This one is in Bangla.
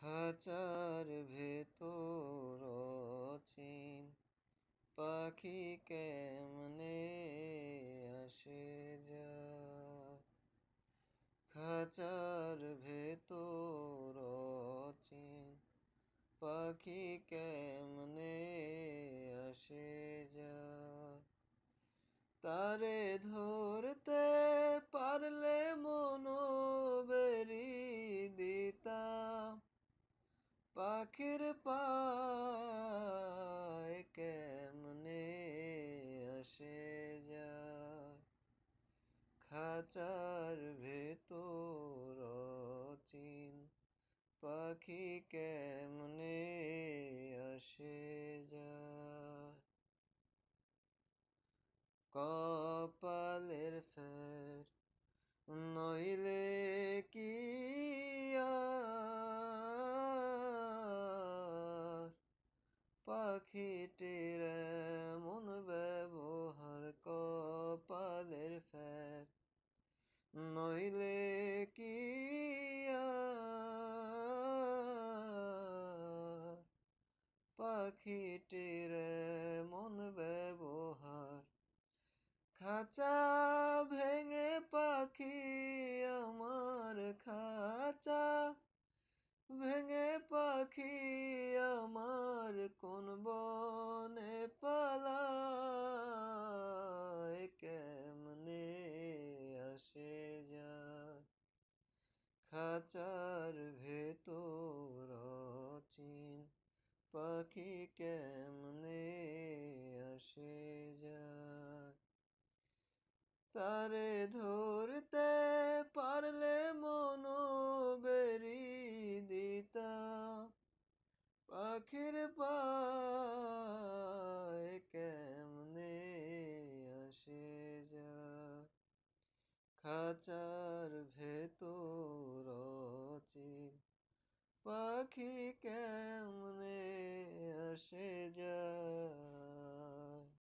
খাঁচার ভেতর অচিন পাখি কেমনে আসে যায়। খাঁচার ভেতর অচিন পাখি কেমনে আসে যায়। তারে ধরতে পারলে মনোবেরি দিতাম, পাখির পায় কেমনে আসে যায়। খাঁচার ভেতর অচিন পাখি কেমনে আসে যায়। কপালের ফের নইলে কি পাখিটির এমন ব্যবহার, কপালের ফের নইলে কি পাখিটির এমন ব্যবহার। খাঁচা ভেঙে পাখি আমার, খাঁচা ভেঙে পাখি আমার কোন বনে পালায় কেমনে আসে যায়। খাঁচার ভেতর অচিন পাখি কেমনে আসে যায়। তারে ধরতে পারলে মনোবেরি দিতাম, পাখির পায় কেমনে আসে যায়। খাঁচার ভেতর অচিন পাখি কেমনে আসে যায়।